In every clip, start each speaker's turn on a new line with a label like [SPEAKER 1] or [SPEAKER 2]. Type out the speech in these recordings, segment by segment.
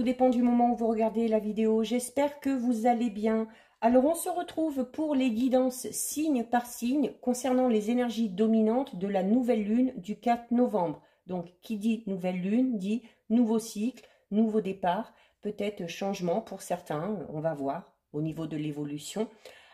[SPEAKER 1] dépend du moment où vous regardez la vidéo. J'espère que vous allez bien. Alors, on se retrouve pour les guidances signe par signe concernant les énergies dominantes de la nouvelle lune du 4 novembre. Donc, qui dit nouvelle lune dit nouveau cycle, nouveau départ, peut-être changement pour certains, on va voir au niveau de l'évolution.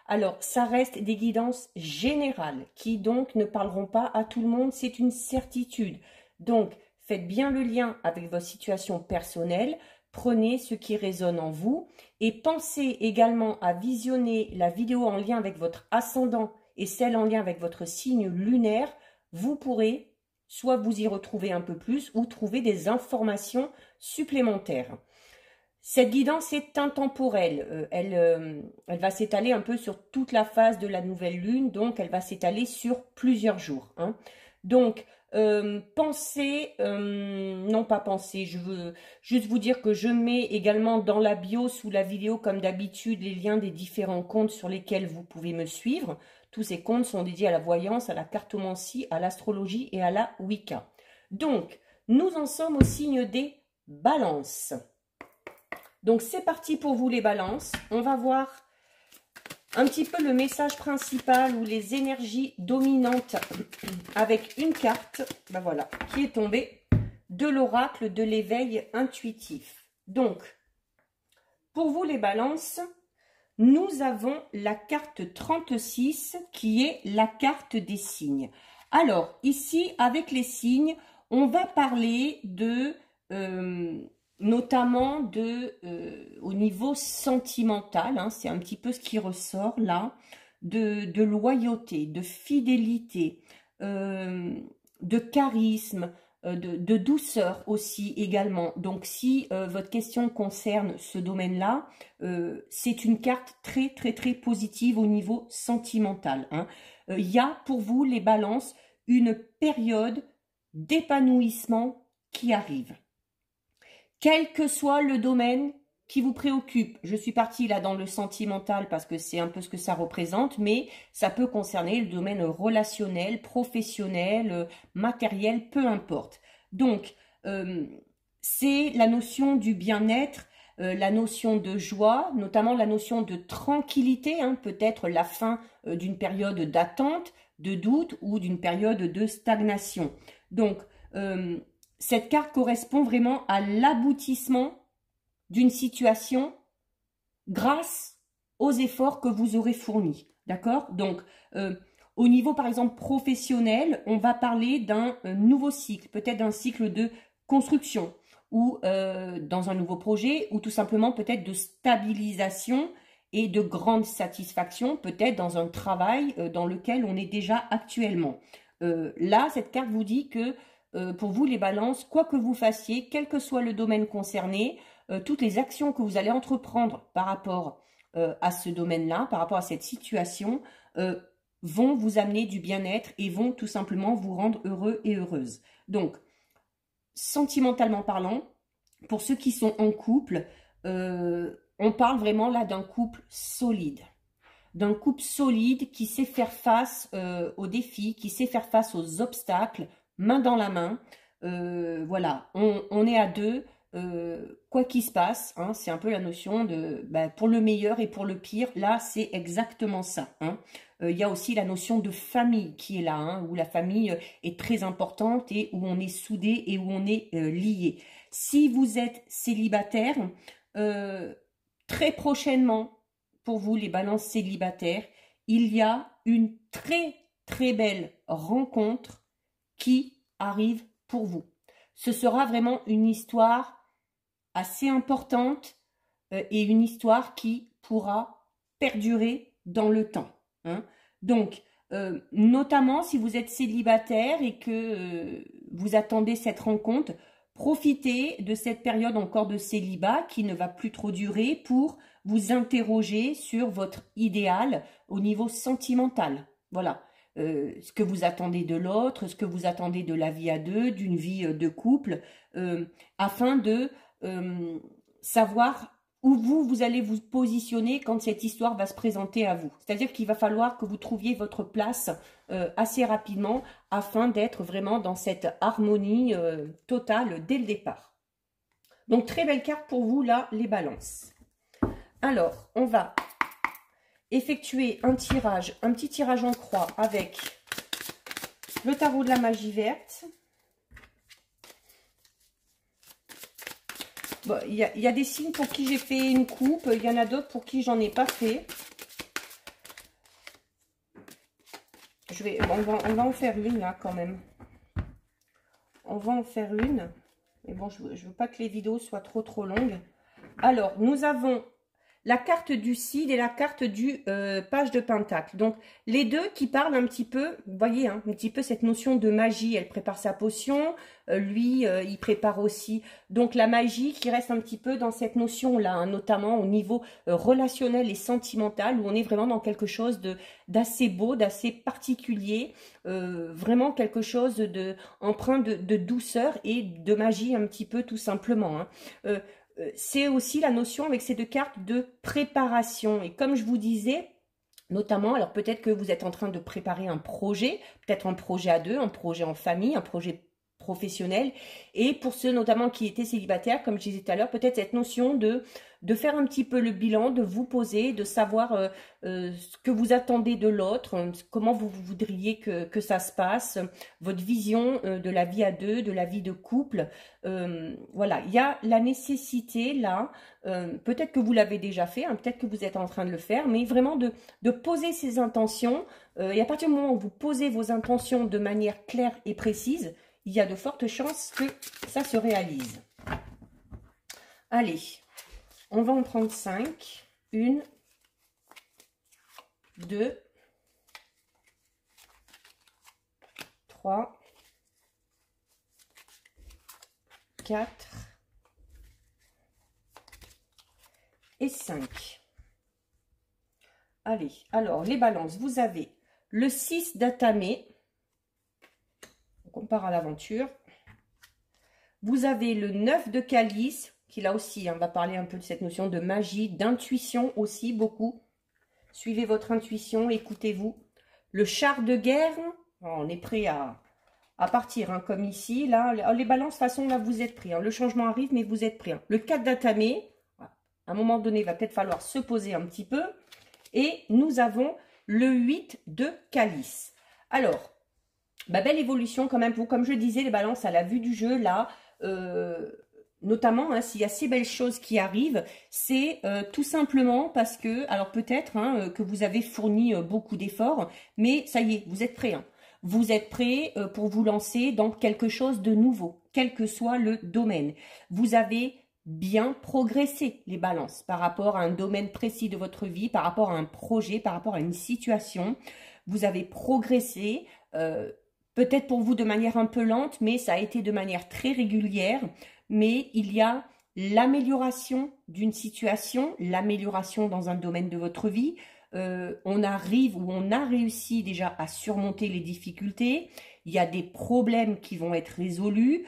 [SPEAKER 1] Alors, ça reste des guidances générales qui donc ne parleront pas à tout le monde, c'est une certitude. Donc, faites bien le lien avec votre situation personnelle, prenez ce qui résonne en vous et pensez également à visionner la vidéo en lien avec votre ascendant et celle en lien avec votre signe lunaire. Vous pourrez soit vous y retrouver un peu plus ou trouver des informations supplémentaires. Cette guidance est intemporelle, elle va s'étaler un peu sur toute la phase de la nouvelle lune, donc elle va s'étaler sur plusieurs jours. Hein. Donc, pensez, non pas penser, je veux juste vous dire que je mets également dans la bio sous la vidéo comme d'habitude les liens des différents comptes sur lesquels vous pouvez me suivre. Tous ces comptes sont dédiés à la voyance, à la cartomancie, à l'astrologie et à la Wicca. Donc, nous en sommes au signe des balances. Donc, c'est parti pour vous les balances. On va voir un petit peu le message principal ou les énergies dominantes avec une carte, ben voilà, qui est tombée de l'oracle de l'éveil intuitif. Donc, pour vous les balances, nous avons la carte 36 qui est la carte des signes. Alors, ici, avec les signes, on va parler de... notamment au niveau sentimental, hein, c'est un petit peu ce qui ressort là, de loyauté, de fidélité, de charisme, de douceur aussi également. Donc si votre question concerne ce domaine-là, c'est une carte très très très positive au niveau sentimental. Hein. Y a pour vous les balances une période d'épanouissement qui arrive. Quel que soit le domaine qui vous préoccupe, je suis partie là dans le sentimental parce que c'est un peu ce que ça représente, mais ça peut concerner le domaine relationnel, professionnel, matériel, peu importe. Donc, c'est la notion du bien-être, la notion de joie, notamment la notion de tranquillité, hein, peut-être la fin d'une période d'attente, de doute ou d'une période de stagnation. Donc, cette carte correspond vraiment à l'aboutissement d'une situation grâce aux efforts que vous aurez fournis. D'accord? Donc, au niveau, par exemple, professionnel, on va parler d'un nouveau cycle, peut-être d'un cycle de construction ou dans un nouveau projet ou tout simplement peut-être de stabilisation et de grande satisfaction, peut-être dans un travail dans lequel on est déjà actuellement. Là, cette carte vous dit que pour vous les balances, quoi que vous fassiez, quel que soit le domaine concerné, toutes les actions que vous allez entreprendre par rapport à ce domaine-là, par rapport à cette situation, vont vous amener du bien-être et vont tout simplement vous rendre heureux et heureuse. Donc, sentimentalement parlant, pour ceux qui sont en couple, on parle vraiment là d'un couple solide. D'un couple solide qui sait faire face aux défis, qui sait faire face aux obstacles, main dans la main, voilà, on est à deux, quoi qu'il se passe, hein, c'est un peu la notion de pour le meilleur et pour le pire, là c'est exactement ça. Hein. Il y a aussi la notion de famille qui est là, hein, où la famille est très importante et où on est soudé et où on est lié. Si vous êtes célibataire, très prochainement, pour vous les balances célibataires, il y a une très très belle rencontre qui arrive pour vous. Ce sera vraiment une histoire assez importante et une histoire qui pourra perdurer dans le temps. Hein. Donc, notamment si vous êtes célibataire et que vous attendez cette rencontre, profitez de cette période encore de célibat qui ne va plus trop durer pour vous interroger sur votre idéal au niveau sentimental. Voilà. Ce que vous attendez de l'autre, ce que vous attendez de la vie à deux, d'une vie de couple, afin de savoir où vous allez vous positionner quand cette histoire va se présenter à vous. C'est-à-dire qu'il va falloir que vous trouviez votre place assez rapidement afin d'être vraiment dans cette harmonie totale dès le départ. Donc, très belle carte pour vous, là, les balances. Alors, on va effectuer un tirage, un petit tirage en croix avec le tarot de la magie verte. Bon, il y a des signes pour qui j'ai fait une coupe, il y en a d'autres pour qui j'en ai pas fait. On va en faire une là quand même. On va en faire une. Mais bon, je veux pas que les vidéos soient trop longues. Alors, nous avons la carte du Cid et la carte du page de Pentacle. Donc, les deux qui parlent un petit peu, vous voyez, hein, un petit peu cette notion de magie. Elle prépare sa potion, lui, il prépare aussi. Donc, la magie qui reste un petit peu dans cette notion-là, hein, notamment au niveau relationnel et sentimental, où on est vraiment dans quelque chose d'assez beau, d'assez particulier, vraiment quelque chose empreint de douceur et de magie un petit peu tout simplement, hein. C'est aussi la notion avec ces deux cartes de préparation. Et comme je vous disais, notamment, alors peut-être que vous êtes en train de préparer un projet, peut-être un projet à deux, un projet en famille, un projet professionnel. Et pour ceux notamment qui étaient célibataires, comme je disais tout à l'heure, peut-être cette notion de faire un petit peu le bilan, de vous poser, de savoir ce que vous attendez de l'autre, comment vous voudriez que ça se passe, votre vision de la vie à deux, de la vie de couple. Voilà, il y a la nécessité là, peut-être que vous l'avez déjà fait, hein, peut-être que vous êtes en train de le faire, mais vraiment de poser ses intentions. Et à partir du moment où vous posez vos intentions de manière claire et précise, il y a de fortes chances que ça se réalise. Allez, on va en prendre 5. 1, 2, 3, 4 et 5. Allez, alors les balances, vous avez le 6 d'atamé. On part à l'aventure. Vous avez le 9 de calice, qui là aussi, on va parler un peu de cette notion de magie, d'intuition aussi, beaucoup. Suivez votre intuition, écoutez-vous. Le char de guerre, on est prêt à partir, hein, comme ici. Là, les balances, de toute façon, là, vous êtes prêts. Hein. Le changement arrive, mais vous êtes prêts. Hein. Le 4 d'atamé, à un moment donné, il va peut-être falloir se poser un petit peu. Et nous avons le 8 de calice. Alors, belle évolution quand même, vous, comme je disais, les balances à la vue du jeu, là, notamment, hein, s'il y a ces belles choses qui arrivent, c'est tout simplement parce que, alors peut-être hein, que vous avez fourni beaucoup d'efforts, mais ça y est, vous êtes prêts. Hein. Vous êtes prêts pour vous lancer dans quelque chose de nouveau, quel que soit le domaine. Vous avez bien progressé, les balances, par rapport à un domaine précis de votre vie, par rapport à un projet, par rapport à une situation. Vous avez progressé, peut-être pour vous de manière un peu lente, mais ça a été de manière très régulière. Mais il y a l'amélioration d'une situation, l'amélioration dans un domaine de votre vie. On arrive ou on a réussi déjà à surmonter les difficultés. Il y a des problèmes qui vont être résolus.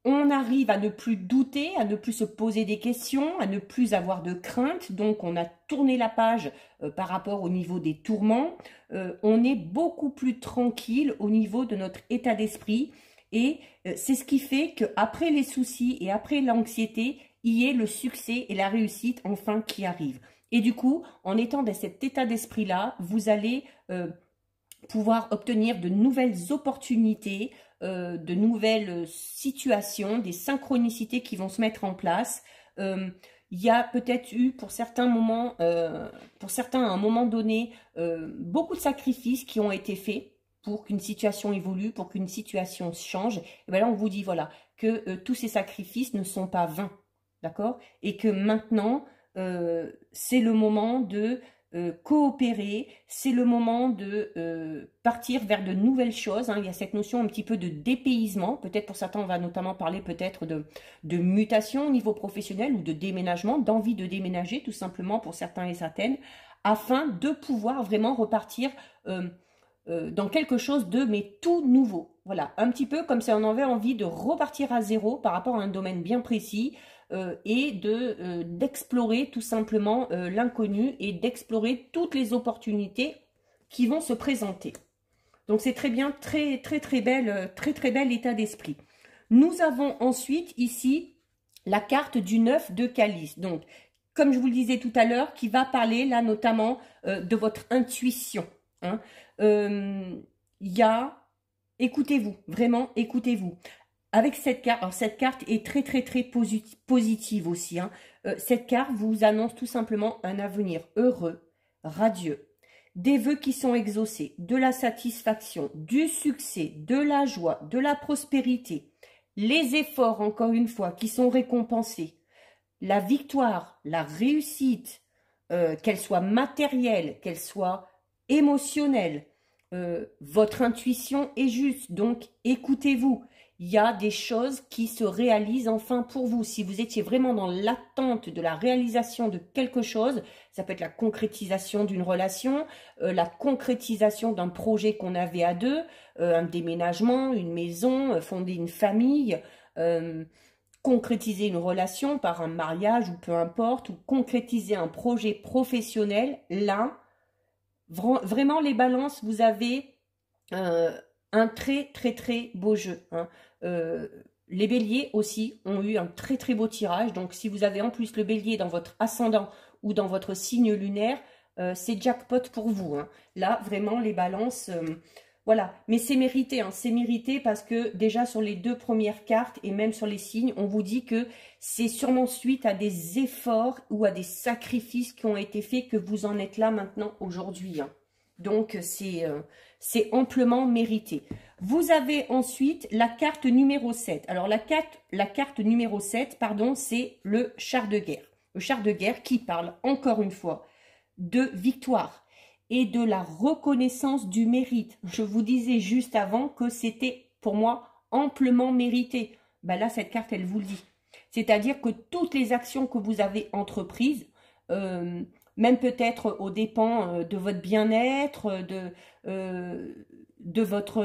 [SPEAKER 1] On arrive à ne plus douter, à ne plus se poser des questions, à ne plus avoir de crainte. Donc, on a tourné la page par rapport au niveau des tourments. On est beaucoup plus tranquille au niveau de notre état d'esprit. Et c'est ce qui fait qu'après les soucis et après l'anxiété, il y ait le succès et la réussite enfin qui arrivent. Et du coup, en étant dans cet état d'esprit-là, vous allez pouvoir obtenir de nouvelles opportunités, de nouvelles situations, des synchronicités qui vont se mettre en place. Il y a peut-être eu pour certains moments, pour certains à un moment donné, beaucoup de sacrifices qui ont été faits pour qu'une situation évolue, pour qu'une situation change. Et bien là, on vous dit voilà que tous ces sacrifices ne sont pas vains, d'accord? Et que maintenant, c'est le moment de coopérer, c'est le moment de partir vers de nouvelles choses. Hein. Il y a cette notion un petit peu de dépaysement. Peut-être pour certains, on va notamment parler peut-être de mutation au niveau professionnel ou de déménagement, d'envie de déménager tout simplement pour certains et certaines, afin de pouvoir vraiment repartir dans quelque chose de mais tout nouveau. Voilà, un petit peu comme si on avait envie de repartir à zéro par rapport à un domaine bien précis et d'explorer tout simplement l'inconnu et d'explorer toutes les opportunités qui vont se présenter. Donc c'est très bien, très bel état d'esprit. Nous avons ensuite ici la carte du 9 de calice. Donc, comme je vous le disais tout à l'heure, qui va parler là notamment de votre intuition. Hein. Il y a, écoutez-vous, vraiment écoutez-vous. Avec cette carte, alors cette carte est très très très positive aussi. Hein. Cette carte vous annonce tout simplement un avenir heureux, radieux, des vœux qui sont exaucés, de la satisfaction, du succès, de la joie, de la prospérité, les efforts encore une fois qui sont récompensés, la victoire, la réussite, qu'elle soit matérielle, qu'elle soit émotionnelle, votre intuition est juste, donc écoutez-vous. Il y a des choses qui se réalisent enfin pour vous. Si vous étiez vraiment dans l'attente de la réalisation de quelque chose, ça peut être la concrétisation d'une relation, la concrétisation d'un projet qu'on avait à deux, un déménagement, une maison, fonder une famille, concrétiser une relation par un mariage ou peu importe, ou concrétiser un projet professionnel, là, vraiment les balances, vous avez un très très très beau jeu. Hein. Les béliers aussi ont eu un très très beau tirage, donc si vous avez en plus le bélier dans votre ascendant ou dans votre signe lunaire, c'est jackpot pour vous. Hein. Là, vraiment, les balances... voilà, mais c'est mérité, hein. C'est mérité parce que déjà sur les 2 premières cartes et même sur les signes, on vous dit que c'est sûrement suite à des efforts ou à des sacrifices qui ont été faits que vous en êtes là maintenant aujourd'hui. Hein. Donc c'est amplement mérité. Vous avez ensuite la carte numéro 7. Alors la carte numéro 7, pardon, c'est le char de guerre. Le char de guerre qui parle encore une fois de victoire et de la reconnaissance du mérite. Je vous disais juste avant que c'était pour moi amplement mérité. Ben là, cette carte, elle vous le dit. C'est-à-dire que toutes les actions que vous avez entreprises, même peut-être aux dépens de votre bien-être, de votre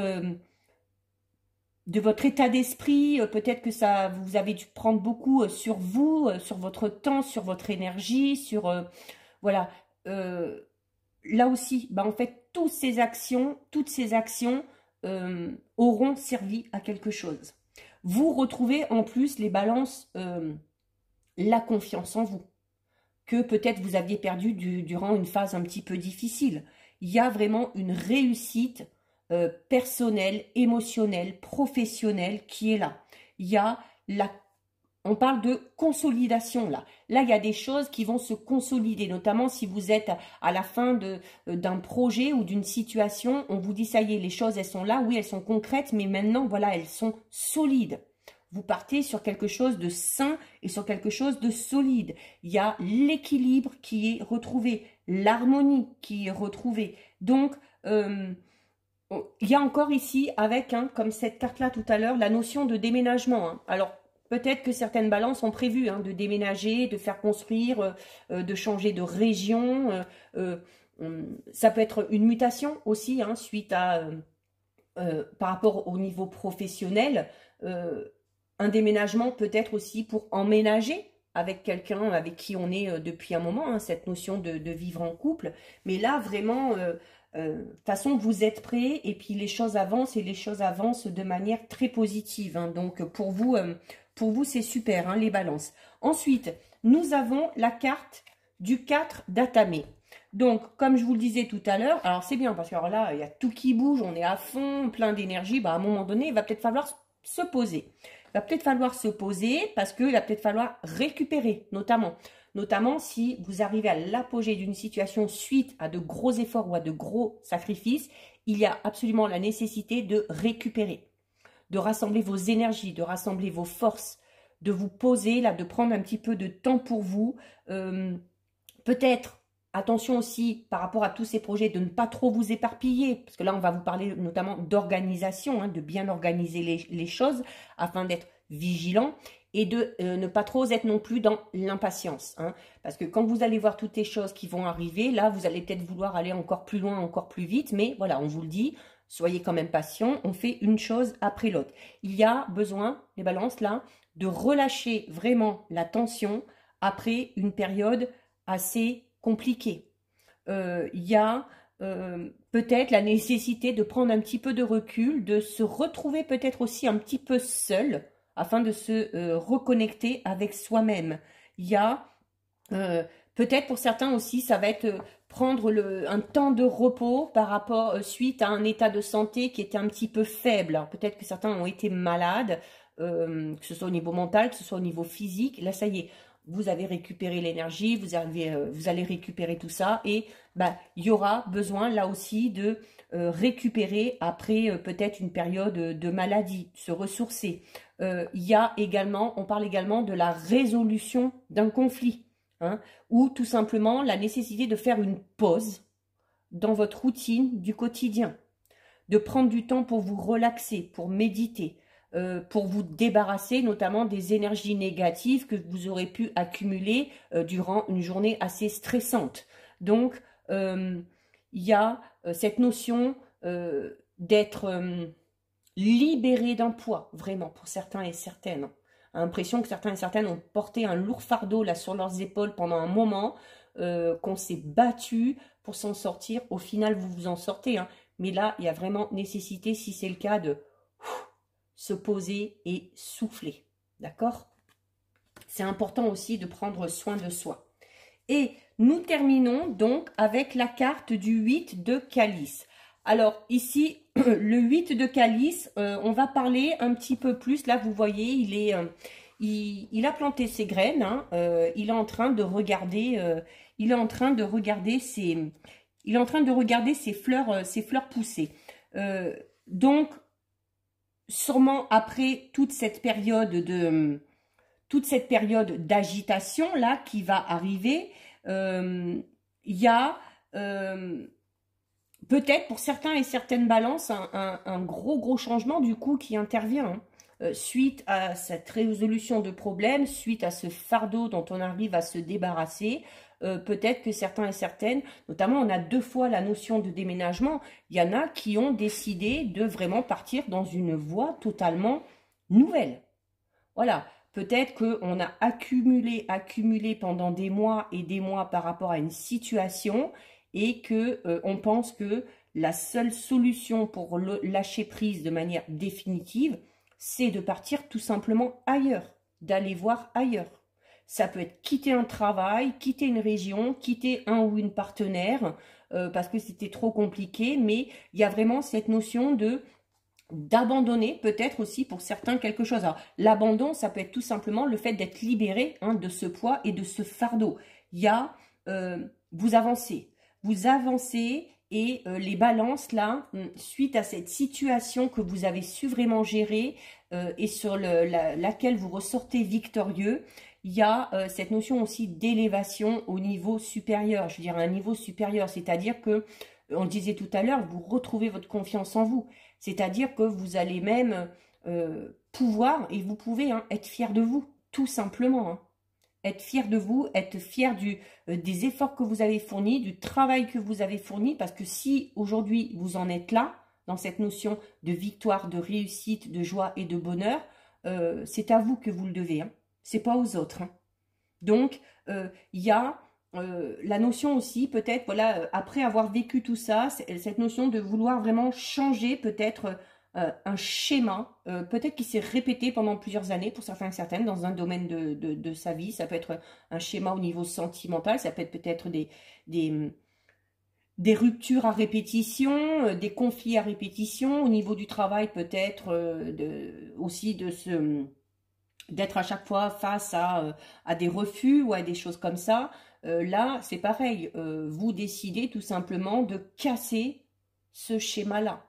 [SPEAKER 1] état d'esprit, peut-être que ça, vous avez dû prendre beaucoup sur vous, sur votre temps, sur votre énergie, sur... voilà. Là aussi, bah en fait, toutes ces actions auront servi à quelque chose. Vous retrouvez en plus les balances, la confiance en vous, que peut-être vous aviez perdu durant une phase un petit peu difficile. Il y a vraiment une réussite personnelle, émotionnelle, professionnelle qui est là. Il y a on parle de consolidation là. Là, il y a des choses qui vont se consolider, notamment si vous êtes à la fin d'un projet ou d'une situation, on vous dit ça y est, les choses elles sont là, oui elles sont concrètes, mais maintenant voilà, elles sont solides. Vous partez sur quelque chose de sain et sur quelque chose de solide. Il y a l'équilibre qui est retrouvé, l'harmonie qui est retrouvée. Donc, il y a encore ici, avec, hein, comme cette carte-là tout à l'heure, la notion de déménagement. Hein. Alors, peut-être que certaines balances ont prévu hein, de déménager, de faire construire, de changer de région. Ça peut être une mutation aussi, hein, suite à, par rapport au niveau professionnel. Un déménagement peut être aussi pour emménager avec quelqu'un avec qui on est depuis un moment, hein, cette notion de vivre en couple. Mais là, vraiment... de toute façon, vous êtes prêts et puis les choses avancent et les choses avancent de manière très positive. Hein. Donc, pour vous c'est super, hein, les balances. Ensuite, nous avons la carte du 4 d'Atamé. Donc, comme je vous le disais tout à l'heure, alors c'est bien parce que alors là, il y a tout qui bouge, on est à fond, plein d'énergie. Bah, à un moment donné, il va peut-être falloir se poser. Il va peut-être falloir se poser parce qu'il va peut-être falloir récupérer, notamment si vous arrivez à l'apogée d'une situation suite à de gros efforts ou à de gros sacrifices, il y a absolument la nécessité de récupérer, de rassembler vos énergies, de rassembler vos forces, de vous poser, là, de prendre un petit peu de temps pour vous. Peut-être, attention aussi par rapport à tous ces projets, de ne pas trop vous éparpiller, parce que là, on va vous parler notamment d'organisation, hein, de bien organiser les choses afin d'être vigilant et de ne pas trop être non plus dans l'impatience. Hein, parce que quand vous allez voir toutes les choses qui vont arriver, là, vous allez peut-être vouloir aller encore plus loin, encore plus vite, mais voilà, on vous le dit, soyez quand même patient, on fait une chose après l'autre. Il y a besoin, les balances là, de relâcher vraiment la tension après une période assez compliquée. Il y a peut-être la nécessité de prendre un petit peu de recul, de se retrouver peut-être aussi un petit peu seul, afin de se reconnecter avec soi-même. Il y a peut-être pour certains aussi, ça va être prendre un temps de repos par rapport suite à un état de santé qui était un petit peu faible. Alors peut-être que certains ont été malades, que ce soit au niveau mental, que ce soit au niveau physique. Là, ça y est, vous avez récupéré l'énergie, vous allez récupérer tout ça et bah, il y aura besoin là aussi de récupérer après peut-être une période de maladie, se ressourcer. Il y a également, on parle également de la résolution d'un conflit. Hein, ou tout simplement la nécessité de faire une pause dans votre routine du quotidien, de prendre du temps pour vous relaxer, pour méditer, pour vous débarrasser notamment des énergies négatives que vous aurez pu accumuler durant une journée assez stressante. Donc, il y a cette notion d'être libéré d'un poids, vraiment, pour certains et certaines. L'impression que certains et certaines ont porté un lourd fardeau là sur leurs épaules pendant un moment, qu'on s'est battu pour s'en sortir. Au final, vous vous en sortez, hein. Mais là, il y a vraiment nécessité, si c'est le cas, de se poser et souffler. D'accord? C'est important aussi de prendre soin de soi. Et nous terminons donc avec la carte du 8 de calice. Alors ici, le 8 de calice, on va parler un petit peu plus. Là, vous voyez, il a planté ses graines. Hein, il est en train de regarder, ses fleurs pousser. Donc, sûrement après toute cette période d'agitation là qui va arriver, il y a peut-être pour certains et certaines balances un gros changement du coup qui intervient suite à cette résolution de problèmes, suite à ce fardeau dont on arrive à se débarrasser. Peut-être que certains et certaines, notamment on a 2 fois la notion de déménagement, il y en a qui ont décidé de vraiment partir dans une voie totalement nouvelle. Voilà, peut-être qu'on a accumulé pendant des mois et des mois par rapport à une situation et que on pense que la seule solution pour lâcher prise de manière définitive, c'est de partir tout simplement ailleurs, d'aller voir ailleurs. Ça peut être quitter un travail, quitter une région, quitter un ou une partenaire, parce que c'était trop compliqué, mais il y a vraiment cette notion d'abandonner peut-être aussi pour certains quelque chose. Alors l'abandon, ça peut être tout simplement le fait d'être libéré de ce poids et de ce fardeau. Il y a, vous avancez et les balances là, suite à cette situation que vous avez su vraiment gérer et sur laquelle vous ressortez victorieux, il y a cette notion aussi d'élévation au niveau supérieur, je veux dire à un niveau supérieur, c'est-à-dire que, on le disait tout à l'heure, vous retrouvez votre confiance en vous, c'est-à-dire que vous allez même pouvoir, et vous pouvez être fier de vous, tout simplement, hein. Être fier de vous, être fier des efforts que vous avez fournis, du travail que vous avez fourni, parce que si aujourd'hui vous en êtes là, dans cette notion de victoire, de réussite, de joie et de bonheur, c'est à vous que vous le devez, hein. C'est pas aux autres, hein. Donc, il y a la notion aussi, peut-être, voilà, après avoir vécu tout ça, cette notion de vouloir vraiment changer peut-être un schéma, peut-être qui s'est répété pendant plusieurs années pour certains et certaines dans un domaine de sa vie. Ça peut être un schéma au niveau sentimental, ça peut être peut-être des ruptures à répétition, des conflits à répétition. Au niveau du travail, peut-être aussi d'être à chaque fois face à des refus ou à des choses comme ça. Là, c'est pareil. Vous décidez tout simplement de casser ce schéma-là.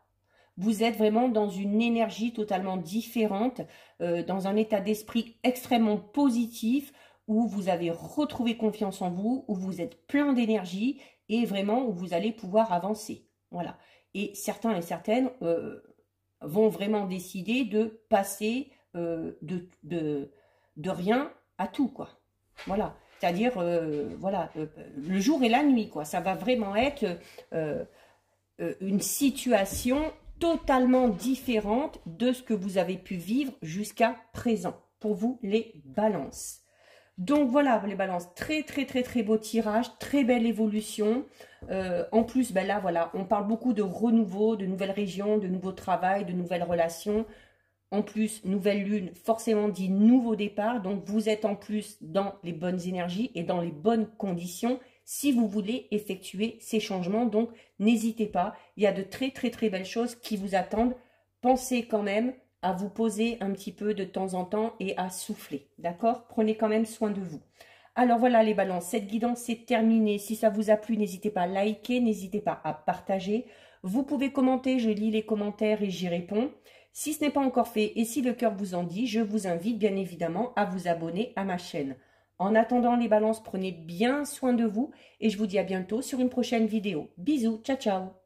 [SPEAKER 1] Vous êtes vraiment dans une énergie totalement différente, dans un état d'esprit extrêmement positif, où vous avez retrouvé confiance en vous, où vous êtes plein d'énergie et vraiment où vous allez pouvoir avancer. Voilà. Et certains et certaines vont vraiment décider de passer de rien à tout, quoi. Voilà. C'est-à-dire, voilà, le jour et la nuit, quoi. Ça va vraiment être une situation totalement différente de ce que vous avez pu vivre jusqu'à présent. Pour vous, les balances. Donc voilà, les balances, très beau tirage, très belle évolution. En plus, ben là, voilà, on parle beaucoup de renouveau, de nouvelles régions, de nouveaux travails, de nouvelles relations. En plus, nouvelle lune, forcément dit nouveau départ. Donc, vous êtes en plus dans les bonnes énergies et dans les bonnes conditions si vous voulez effectuer ces changements. Donc, n'hésitez pas. Il y a de très, très, très belles choses qui vous attendent. Pensez quand même à vous poser un petit peu de temps en temps et à souffler. D'accord? Prenez quand même soin de vous. Alors voilà les balances, cette guidance est terminée. Si ça vous a plu, n'hésitez pas à liker, n'hésitez pas à partager. Vous pouvez commenter, je lis les commentaires et j'y réponds. Si ce n'est pas encore fait et si le cœur vous en dit, je vous invite bien évidemment à vous abonner à ma chaîne. En attendant les balances, prenez bien soin de vous et je vous dis à bientôt sur une prochaine vidéo. Bisous, ciao ciao.